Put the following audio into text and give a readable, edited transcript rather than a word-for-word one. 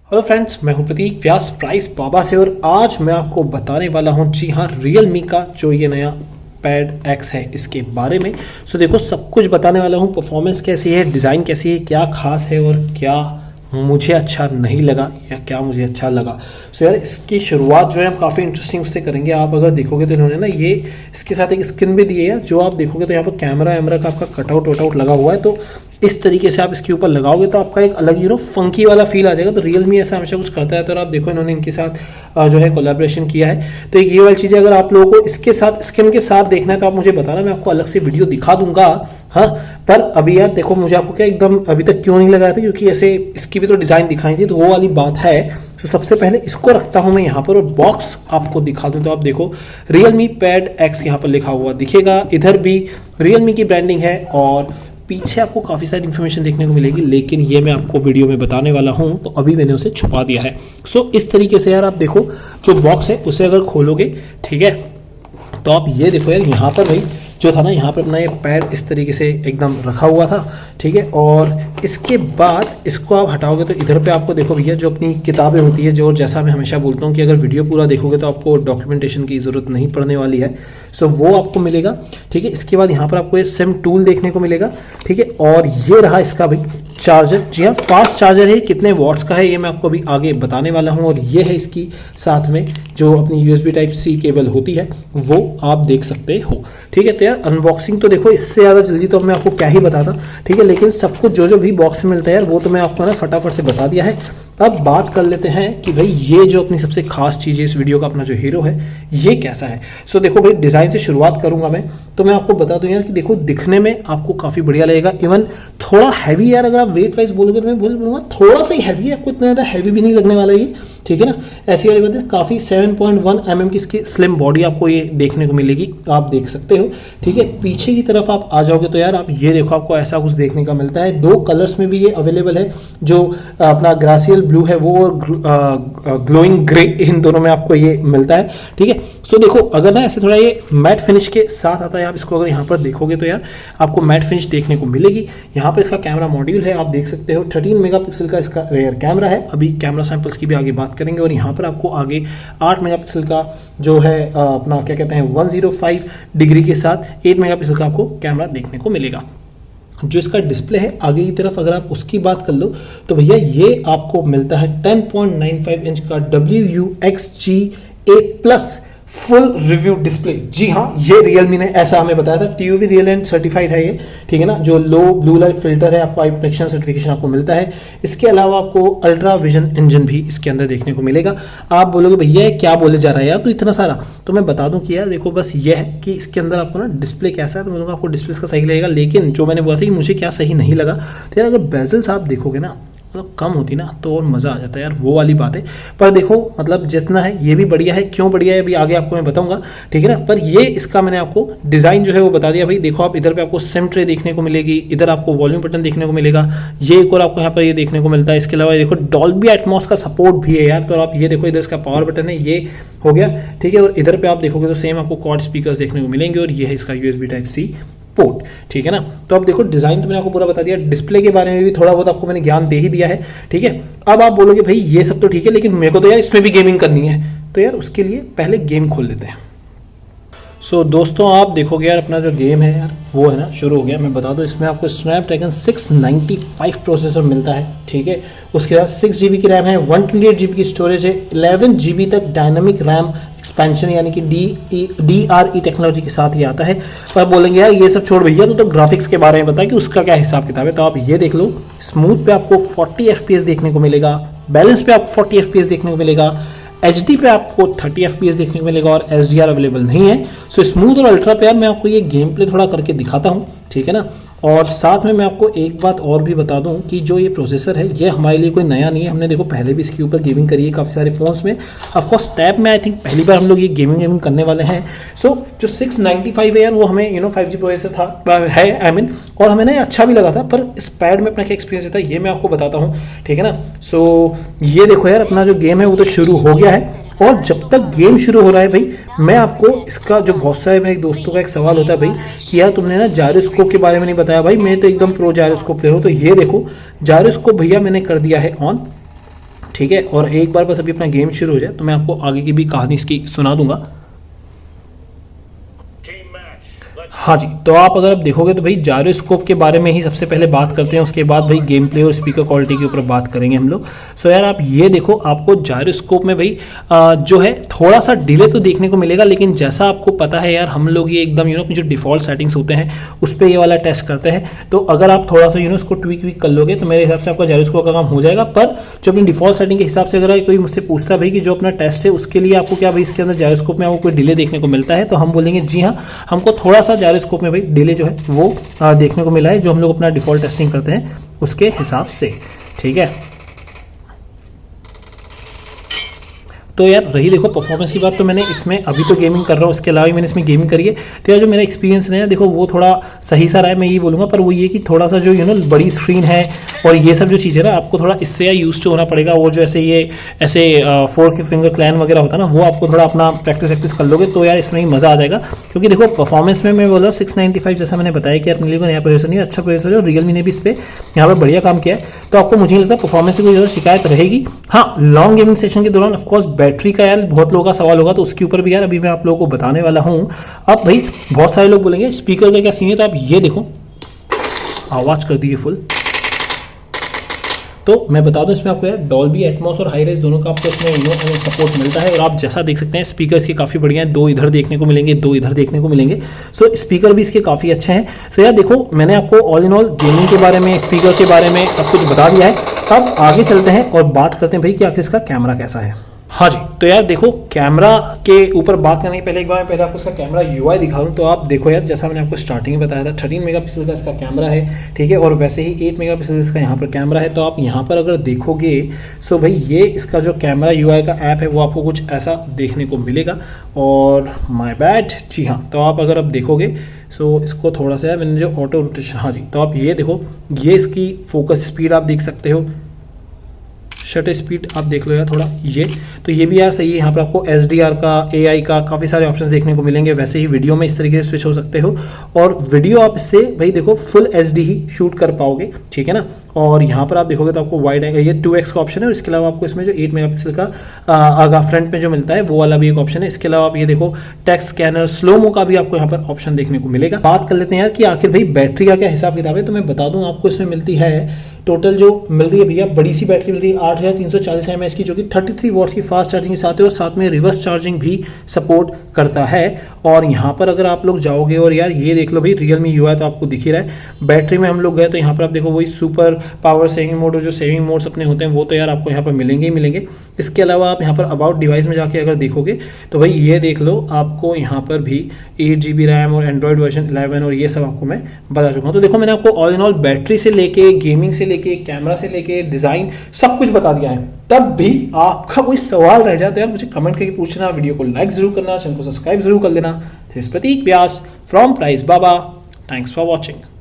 Hello friends, मैं हूं प्रतीक व्यास price बाबा से और आज मैं आपको बताने वाला हूं जी हाँ Realme का जो ये नया पैड X है इसके बारे में। सो देखो, सब कुछ बताने वाला हूं। परफॉर्मेंस कैसी है, डिज़ाइन कैसी है, क्या खास है और क्या मुझे अच्छा नहीं लगा या क्या मुझे अच्छा लगा। सो यार, इसकी शुरुआत जो है हम काफ़ी इंटरेस्टिंग उससे करेंगे। आप अगर देखोगे तो इन्होंने ना ये इसके साथ एक स्किन भी दी है, जो आप देखोगे तो यहाँ पर कैमरा वैमरा का आपका कटआउट वटआउट लगा हुआ है। तो इस तरीके से आप इसके ऊपर लगाओगे तो आपका एक अलग फंकी वाला फील आ जाएगा। तो Realme ऐसा हमेशा कुछ करता है। तो आप देखो, इन्होंने इनके साथ जो है कोलैबोरेशन किया है। तो ये वाली चीज़ें अगर आप लोगों को इसके साथ स्किन के साथ देखना है तो आप मुझे बताना, मैं आपको अलग से वीडियो दिखा दूंगा। हाँ, पर अभी यार देखो, मुझे आपको क्या एकदम अभी तक क्यों नहीं लगाया था, क्योंकि ऐसे इसकी भी तो डिज़ाइन दिखाई थी, तो वो वाली बात है। तो सबसे पहले इसको रखता हूं मैं यहाँ पर और बॉक्स आपको दिखा दूं। तो आप देखो, Realme पैड X यहाँ पर लिखा हुआ दिखेगा। इधर भी Realme की ब्रांडिंग है और पीछे आपको काफ़ी सारी इन्फॉर्मेशन देखने को मिलेगी, लेकिन ये मैं आपको वीडियो में बताने वाला हूं, तो अभी मैंने उसे छुपा दिया है। सो इस तरीके से यार आप देखो, जो बॉक्स है उसे अगर खोलोगे, ठीक है, तो आप ये देखो यार, यहाँ पर भाई जो था ना, यहाँ पर अपना ये पैड इस तरीके से एकदम रखा हुआ था, ठीक है। और इसके बाद इसको आप हटाओगे तो इधर पे आपको देखो भैया, जो अपनी किताबें होती है, जो जैसा मैं हमेशा बोलता हूँ कि अगर वीडियो पूरा देखोगे तो आपको डॉक्यूमेंटेशन की ज़रूरत नहीं पड़ने वाली है। सो वो आपको मिलेगा, ठीक है। इसके बाद यहाँ पर आपको ये सिम टूल देखने को मिलेगा, ठीक है। और ये रहा इसका भाई चार्जर। जी हाँ, फास्ट चार्जर है। कितने वॉट्स का है ये मैं आपको अभी आगे बताने वाला हूँ। और ये है इसकी साथ में जो अपनी USB Type-C केबल होती है, वो आप देख सकते हो, ठीक है। तो यार अनबॉक्सिंग तो देखो, इससे ज़्यादा जल्दी तो मैं आपको क्या ही बताता, ठीक है। लेकिन सब कुछ जो भी बॉक्स में मिलता है यार, वो तो मैं आपको ना फटाफट से बता दिया है। अब बात कर लेते हैं कि भाई ये जो अपनी सबसे खास चीज़ है इस वीडियो का, अपना जो हीरो है ये कैसा है। सो देखो भाई, डिज़ाइन से शुरुआत करूंगा मैं, तो मैं आपको बता दूं यार कि देखो, दिखने में आपको काफ़ी बढ़िया लगेगा। इवन थोड़ा हैवी यार, अगर आप वेट वाइज बोलोगे तो मैं बोलूँगा थोड़ा सा ही हैवी है। आपको इतना ज़्यादा हैवी भी नहीं लगने वाला ये, ठीक है ना। ऐसी वाली बात है। काफ़ी 7.1 mm की इसकी स्लिम बॉडी आपको ये देखने को मिलेगी, आप देख सकते हो, ठीक है। पीछे की तरफ आप आ जाओगे तो यार आप ये देखो, आपको ऐसा कुछ देखने का मिलता है। 2 कलर्स में भी ये अवेलेबल है, जो अपना ग्रासियल ब्लू है वो, और ग्लोइंग ग्रे, इन दोनों में आपको ये मिलता है, ठीक है। सो देखो, अगर ना ऐसे थोड़ा ये मैट फिनिश के साथ आता है, आप इसको अगर यहाँ पर देखोगे तो यार आपको मैट फिनिश देखने को मिलेगी। यहाँ पर इसका कैमरा मॉड्यूल है, आप देख सकते हो 13 मेगापिक्सल का इसका रेयर कैमरा है। अभी कैमरा सैंपल्स की भी आगे बात करेंगे। और यहाँ पर आपको आगे 8 मेगापिक्सल का जो है अपना क्या कहते हैं 105 डिग्री के साथ 8 मेगापिक्सल का आपको कैमरा देखने को मिलेगा। जो इसका डिस्प्ले है आगे की तरफ, अगर आप उसकी बात कर लो तो भैया ये आपको मिलता है 10.95 इंच का WUXGA+ फुल रिव्यू डिस्प्ले। जी हाँ, ये Realme ने ऐसा हमें बताया था। TUV रियल एंड सर्टिफाइड है ये, ठीक है ना। जो लो ब्लू लाइट फिल्टर है, आपको आई प्रोटेक्शन सर्टिफिकेशन आपको मिलता है। इसके अलावा आपको अल्ट्रा विजन इंजन भी इसके अंदर देखने को मिलेगा। आप बोलोगे भैया क्या बोले जा रहा है यार तो इतना सारा, तो मैं बता दूं कि यार देखो, बस ये है कि इसके अंदर आपको ना डिस्प्ले कैसा है, तो मैं आपको डिस्प्ले का सही लगेगा। लेकिन जो मैंने बोला था कि मुझे क्या सही नहीं लगा, तो यार अगर बेजल्स आप देखोगे ना, मतलब कम होती ना तो और मज़ा आ जाता है यार, वो वाली बात है। पर देखो, मतलब जितना है ये भी बढ़िया है। क्यों बढ़िया है अभी आगे आपको मैं बताऊंगा, ठीक है ना। पर ये इसका मैंने आपको डिज़ाइन जो है वो बता दिया भाई। देखो, आप इधर पे आपको सिम ट्रे देखने को मिलेगी, इधर आपको वॉल्यूम बटन देखने को मिलेगा, ये एक और आपको यहाँ पर ये देखने को मिलता है। इसके अलावा देखो, डॉल्बी एटमॉस का सपोर्ट भी है यार। तो आप ये देखो, इधर इसका पावर बटन है, ये हो गया, ठीक है। और इधर पे आप देखोगे तो सेम आपको क्वाड स्पीकर्स देखने को मिलेंगे और ये है इसका USB Type-C पोर्ट, ठीक है ना। तो अब देखो, डिजाइन तो मैंने आपको पूरा बता दिया, डिस्प्ले के बारे में भी थोड़ा बहुत आपको मैंने ज्ञान दे ही दिया है, ठीक है। अब आप बोलोगे भाई ये सब तो ठीक है, लेकिन मेरे को तो यार इसमें भी गेमिंग करनी है। तो यार उसके लिए पहले गेम खोल लेते हैं। सो दोस्तों, आप देखोगे यार अपना जो गेम है यार वो है ना शुरू हो गया। मैं बता दूं, इसमें आपको स्नैपड्रैगन 695 प्रोसेसर मिलता है, ठीक है। उसके बाद 6 GB की रैम है, 128 GB की स्टोरेज है, 11 GB तक डायनामिक रैम एक्सपेंशन यानी कि DRE टेक्नोलॉजी के साथ ही आता है। तो आप बोलेंगे यार ये सब छोड़ भैया, तो ग्राफिक्स के बारे में बताया कि उसका क्या हिसाब किताब है। तो आप ये देख लो, स्मूथ पे आपको 40 FPS देखने को मिलेगा, बैलेंस पे आपको 40 FPS देखने को मिलेगा, HD पे आपको 30 FPS देखने को मिलेगा और SDR अवेलेबल नहीं है। सो स्मूथ और अल्ट्रा पे यार मैं आपको ये गेम प्ले थोड़ा करके दिखाता हूँ, ठीक है ना। और साथ में मैं आपको एक बात और भी बता दूं कि जो ये प्रोसेसर है ये हमारे लिए कोई नया नहीं है। हमने देखो पहले भी इसके ऊपर गेमिंग करी है काफ़ी सारे फोन्स में। ऑफकोर्स टैब में आई थिंक पहली बार हम लोग ये गेमिंग करने वाले हैं। सो जो 695 है यार, वो हमें 5G प्रोसेसर था है आई मीन, और हमें ना अच्छा भी लगा था। पर इस पैड में अपना क्या एक्सपीरियंस था ये मैं आपको बताता हूँ, ठीक है ना। सो ये देखो यार, अपना जो गेम है वो तो शुरू हो गया है। और जब तक गेम शुरू हो रहा है भाई, मैं आपको इसका जो बहुत सारे मेरे दोस्तों का एक सवाल होता है भाई कि यार तुमने ना जायरोस्कोप के बारे में नहीं बताया। भाई मैं तो एकदम प्रो जायरोस्कोप प्लेयर हूँ। तो ये देखो, जायरोस्कोप भैया मैंने कर दिया है ऑन, ठीक है। और एक बार बस अभी अपना गेम शुरू हो जाए तो मैं आपको आगे की भी कहानी इसकी सुना दूंगा। हाँ जी, तो आप अगर आप देखोगे तो भाई जायरोस्कोप के बारे में ही सबसे पहले बात करते हैं, उसके बाद भाई गेम प्ले और स्पीकर क्वालिटी के ऊपर बात करेंगे हम लोग। सो यार आप ये देखो, आपको जायरोस्कोप में भाई जो है थोड़ा सा डिले तो देखने को मिलेगा, लेकिन जैसा आपको पता है यार हम लोग ये एकदम जो डिफॉल्ट सेटिंग्स होते हैं उस पर ये वाला टेस्ट करते हैं। तो अगर आप थोड़ा सा उसको ट्वीक वीक कर लोगे तो मेरे हिसाब से आपका जायरोस्कोप का काम हो जाएगा। पर जो अपनी डिफॉल्ट सेटिंग के हिसाब से अगर कोई मुझसे पूछता है भाई कि जो अपना टेस्ट है उसके लिए आपको क्या भाई इसके अंदर जायरोस्कोप में आपको कोई डिले देखने को मिलता है, तो हम बोलेंगे जी हाँ, हमको थोड़ा सा जायरोस्कोप में भाई डिले जो है वो देखने को मिला है, जो हम लोग अपना डिफॉल्ट टेस्टिंग करते हैं उसके हिसाब से। ठीक है, तो यार रही देखो परफॉर्मेंस की बात, तो मैंने इसमें अभी तो गेमिंग कर रहा हूँ, उसके अलावा मैंने इसमें गेमिंग करी है। तो यार जो मेरा एक्सपीरियंस है देखो वो थोड़ा सही सा रहा है, मैं ये बोलूँगा। पर वो ये कि थोड़ा सा जो बड़ी स्क्रीन है और ये सब जो चीज़ें ना आपको थोड़ा इससे या यूज टू होना पड़ेगा। वो जो ऐसे 4 फिंगर क्लैन वगैरह होता है ना, वो आपको थोड़ा अपना प्रैक्टिस कर लोगे तो यार इसमें ही मज़ा आ जाएगा। क्योंकि देखो परफॉर्मेंस में मैं बोला 695 जैसा मैंने बताया कि यार मेरे को नया प्रोसेसर नहीं, अच्छा प्रोसेसर है और रियलमी ने भी इस पर यहाँ पर बढ़िया काम किया है। तो आपको मुझे नहीं लगता परफॉर्मेंस से कोई ज़्यादा शिकायत रहेगी। हाँ, लॉन्ग गेमिंग सेशन के दौरान ऑफकोर्स बैटरी का यार बहुत लोगों का सवाल होगा, तो उसके ऊपर भी यार अभी मैं आप लोगों को बताने वाला हूं। अब भाई बहुत सारे लोग बोलेंगे स्पीकर का क्या सीन है, तो आप ये देखो, आवाज कर दी फुल। तो मैं बता दूं इसमें आपको यार डॉल्बी एटमॉस और हाई रेज दोनों का आपको इसमें सपोर्ट मिलता है। और आप जैसा देख सकते हैं स्पीकर इसके काफ़ी बढ़िया हैं, 2 इधर देखने को मिलेंगे, 2 इधर देखने को मिलेंगे। सो स्पीकर भी इसके काफ़ी अच्छे हैं। सो यार देखो मैंने आपको ऑल इन ऑल गेमिंग के बारे में, स्पीकर के बारे में सब कुछ बता दिया है। अब आगे चलते हैं और बात करते हैं भाई कि आखिर इसका कैमरा कैसा है। हाँ जी, तो यार देखो कैमरा के ऊपर बात करने के पहले एक बार मैं पहले आपको इसका कैमरा यूआई दिखा दूं। तो आप देखो यार, जैसा मैंने आपको स्टार्टिंग में बताया था 13 मेगापिक्सल का इसका कैमरा है, ठीक है। और वैसे ही 8 मेगापिक्सल इसका यहाँ पर कैमरा है। तो आप यहाँ पर अगर देखोगे सो भाई ये इसका जो कैमरा यूआई का ऐप है वो आपको कुछ ऐसा देखने को मिलेगा। और माय बैड, जी हाँ, तो आप अगर अब देखोगे सो इसको थोड़ा सा मैंने जो ऑटो रोटेशन, हाँ जी, तो आप ये देखो, ये इसकी फोकस स्पीड आप देख सकते हो, शटर स्पीड आप देख लो यार थोड़ा, ये तो ये भी यार सही है। यहाँ पर आपको SDR का, AI का काफ़ी सारे ऑप्शंस देखने को मिलेंगे। वैसे ही वीडियो में इस तरीके से स्विच हो सकते हो, और वीडियो आप इससे भाई देखो फुल HD ही शूट कर पाओगे, ठीक है ना। और यहाँ पर आप देखोगे तो आपको वाइड एंगल, ये 2x का ऑप्शन है। और इसके अलावा आपको इसमें जो 8 मेगापिक्सल का आगा फ्रंट में जो मिलता है वो वाला भी एक ऑप्शन है। इसके अलावा आप ये देखो टेक्स्ट स्कैनर, स्लोमो का भी आपको यहाँ पर ऑप्शन देखने को मिलेगा। बात कर लेते हैं यार कि आखिर भाई बैटरी का क्या हिसाब किताब है। तो मैं बता दूँ आपको, इसमें मिलती है टोटल जो मिल रही है भैया, बड़ी सी बैटरी मिल रही है 8340 mAh की, जो कि 33 वॉट्स की फास्ट चार्जिंग के साथ है और साथ में रिवर्स चार्जिंग भी सपोर्ट करता है। और यहाँ पर अगर आप लोग जाओगे और यार ये देख लो भाई रियलमी यूआई तो आपको दिख ही रहा है। बैटरी में हम लोग गए तो यहाँ पर आप देखो वही सुपर पावर सेविंग मोड और जो सेविंग मोड्स अपने होते हैं वो तो यार आपको यहाँ पर मिलेंगे ही मिलेंगे। इसके अलावा आप यहाँ पर अबाउट डिवाइस में जाके अगर देखोगे तो भाई ये देख लो, आपको यहाँ पर भी 8 GB रैम और एंड्रॉइड वर्जन 11 और ये सब आपको मैं बता चुका हूँ। तो देखो मैंने आपको ऑल इन ऑल बैटरी से लेके, गेमिंग से लेके, कैमरा से लेके, डिजाइन सब कुछ बता दिया है। तब भी आपका कोई सवाल रह जाता है यार मुझे कमेंट करके पूछना, वीडियो को लाइक जरूर करना, चैनल को सब्सक्राइब जरूर कर लेना। This Prateek Vyas from price Baba, thanks for watching.